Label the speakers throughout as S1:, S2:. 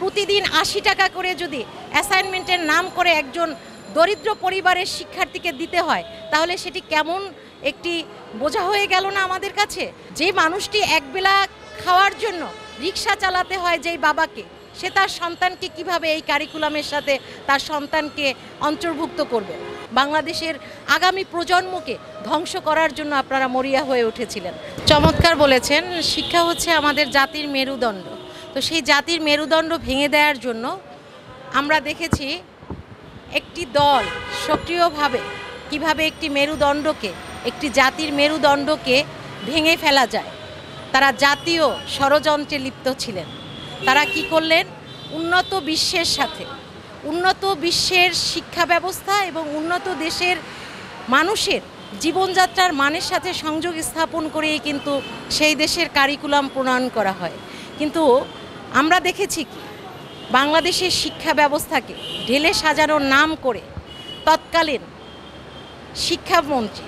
S1: প্রতিদিন ৮০ টাকা করে যদি অ্যাসাইনমেন্টের নাম করে একজন দরিদ্র পরিবারের শিক্ষার্থীকে দিতে হয়, তাহলে সেটি কেমন একটি বোঝা হয়ে গেল না আমাদের কাছে? যে মানুষটি একবেলা খাওয়ার জন্য রিক্সা চালাতে হয় যেই বাবাকে, সে তার সন্তানকে কিভাবে এই কারিকুলামের সাথে তার সন্তানকে অন্তর্ভুক্ত করবে? বাংলাদেশের আগামী প্রজন্মকে ধ্বংস করার জন্য আপনারা মরিয়া হয়ে উঠেছিলেন। চমৎকার বলেছেন, শিক্ষা হচ্ছে আমাদের জাতির মেরুদণ্ড। তো সেই জাতির মেরুদণ্ড ভেঙে দেওয়ার জন্য আমরা দেখেছি একটি দল সক্রিয়ভাবে কিভাবে একটি মেরুদণ্ডকে, একটি জাতির মেরুদণ্ডকে ভেঙে ফেলা যায়। তারা জাতীয় ষড়যন্ত্রে লিপ্ত ছিলেন। তারা কি করলেন? উন্নত বিশ্বের সাথে, উন্নত বিশ্বের শিক্ষা ব্যবস্থা এবং উন্নত দেশের মানুষের জীবনযাত্রার মানের সাথে সংযোগ স্থাপন করেই কিন্তু সেই দেশের কারিকুলাম প্রণয়ন করা হয়। কিন্তু আমরা দেখেছি কি, বাংলাদেশের শিক্ষা ব্যবস্থাকে ঢেলে সাজানোর নাম করে তৎকালীন শিক্ষামন্ত্রী,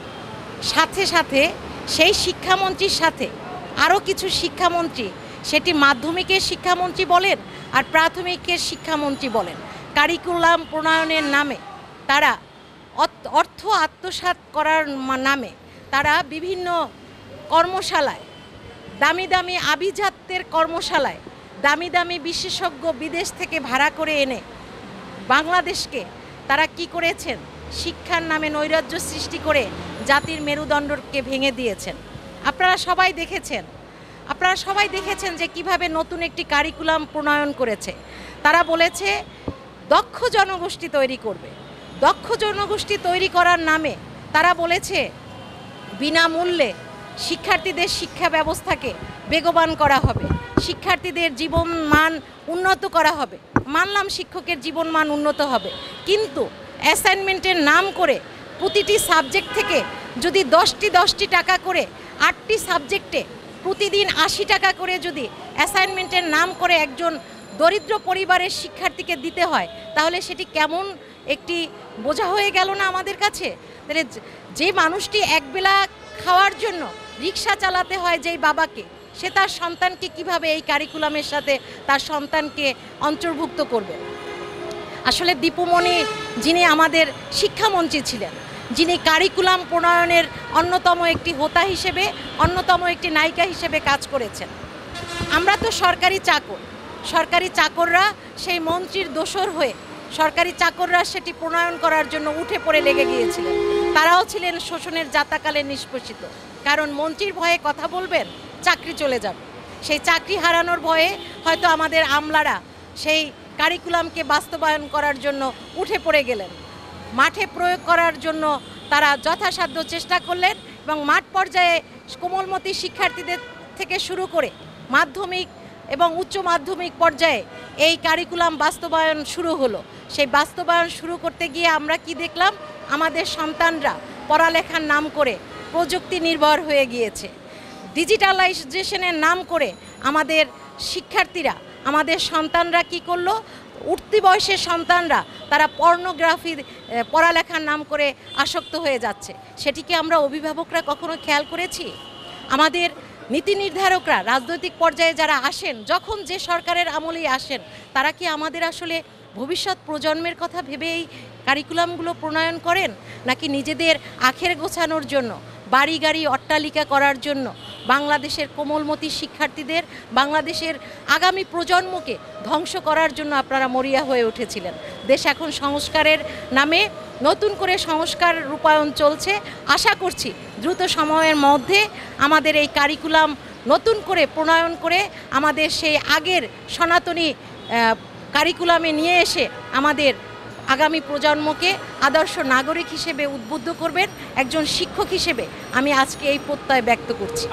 S1: সাথে সাথে সেই শিক্ষামন্ত্রীর সাথে আরও কিছু শিক্ষামন্ত্রী, সেটি মাধ্যমিকের শিক্ষামন্ত্রী বলেন আর প্রাথমিকের শিক্ষামন্ত্রী বলেন, কারিকুলাম প্রণয়নের নামে তারা অর্থ আত্মসাৎ করার নামে তারা বিভিন্ন কর্মশালায়, দামি দামি আভিজাত্যের কর্মশালায় দামি দামি বিশেষজ্ঞ বিদেশ থেকে ভাড়া করে এনে বাংলাদেশকে তারা কি করেছেন? শিক্ষার নামে নৈরাজ্য সৃষ্টি করে জাতির মেরুদণ্ডকে ভেঙে দিয়েছেন। আপনারা সবাই দেখেছেন যে কিভাবে নতুন একটি কারিকুলাম প্রণয়ন করেছে। তারা বলেছে দক্ষ জনগোষ্ঠী তৈরি করবে। দক্ষ জনগোষ্ঠী তৈরি করার নামে তারা বলেছে বিনামূল্যে শিক্ষার্থীদের শিক্ষা ব্যবস্থাকে বেগবান করা হবে, শিক্ষার্থীদের জীবন মান উন্নত করা হবে। মানলাম শিক্ষকের জীবন মান উন্নত হবে, কিন্তু অ্যাসাইনমেন্টের নাম করে প্রতিটি সাবজেক্ট থেকে যদি 10টি টাকা করে 8টি সাবজেক্টে প্রতিদিন ৮০ টাকা করে যদি অ্যাসাইনমেন্টের নাম করে একজন দরিদ্র পরিবারের শিক্ষার্থীকে দিতে হয়, তাহলে সেটি কেমন একটি বোঝা হয়ে গেল না আমাদের কাছে? তাহলে যে মানুষটি একবেলা খাওয়ার জন্য রিক্সা চালাতে হয় যেই বাবাকে, সে তার সন্তানকে কিভাবে এই কারিকুলামের সাথে তার সন্তানকে অন্তর্ভুক্ত করবে? আসলে দীপুমণি, যিনি আমাদের শিক্ষামন্ত্রী ছিলেন, যিনি কারিকুলাম প্রণয়নের অন্যতম একটি হোতা হিসেবে, অন্যতম একটি নায়িকা হিসেবে কাজ করেছেন। আমরা তো সরকারি চাকররা সেই মন্ত্রীর দোসর হয়ে সরকারি চাকররা সেটি প্রণয়ন করার জন্য উঠে পড়ে লেগে গিয়েছিলেন। তারাও ছিলেন শোষণের যাতাকালে নিষ্পেষিত। কারণ মন্ত্রীর ভয়ে কথা বলবেন, চাকরি চলে যাবে। সেই চাকরি হারানোর ভয়ে হয়তো আমাদের আমলারা সেই কারিকুলামকে বাস্তবায়ন করার জন্য উঠে পড়ে গেলেন। মাঠে প্রয়োগ করার জন্য তারা যথাসাধ্য চেষ্টা করলেন এবং মাঠ পর্যায়ে কোমলমতি শিক্ষার্থীদের থেকে শুরু করে মাধ্যমিক এবং উচ্চ মাধ্যমিক পর্যায়ে এই কারিকুলাম বাস্তবায়ন শুরু হলো। সেই বাস্তবায়ন শুরু করতে গিয়ে আমরা কি দেখলাম? আমাদের সন্তানরা পড়ালেখার নাম করে প্রযুক্তি নির্ভর হয়ে গিয়েছে। ডিজিটালাইজেশনের নাম করে আমাদের শিক্ষার্থীরা, আমাদের সন্তানরা কি করলো? উঠতি বয়সের সন্তানরা তারা পর্নোগ্রাফির পড়ালেখার নাম করে আসক্ত হয়ে যাচ্ছে। সেটিকে আমরা অভিভাবকরা কখনো খেয়াল করেছি? আমাদের নীতি নির্ধারকরা রাজনৈতিক পর্যায়ে যারা আসেন, যখন যে সরকারের আমলেই আসেন, তারা কি আমাদের আসলে ভবিষ্যৎ প্রজন্মের কথা ভেবে এই কারিকুলামগুলো প্রণয়ন করেন, নাকি নিজেদের আখের গোছানোর জন্য, বাড়ি গাড়ি অট্টালিকা করার জন্য বাংলাদেশের কোমলমতি শিক্ষার্থীদের, বাংলাদেশের আগামী প্রজন্মকে ধ্বংস করার জন্য আপনারা মরিয়া হয়ে উঠেছিলেন? দেশ এখন সংস্কারের নামে নতুন করে সংস্কার রূপায়ণ চলছে। আশা করছি দ্রুত সময়ের মধ্যে আমাদের এই কারিকুলাম নতুন করে প্রণয়ন করে আমাদের সেই আগের সনাতনী কারিকুলামে নিয়ে এসে আমাদের আগামী প্রজন্মকে আদর্শ নাগরিক হিসেবে উদ্বুদ্ধ করবেন। একজন শিক্ষক হিসেবে আমি আজকে এই প্রত্যয় ব্যক্ত করছি।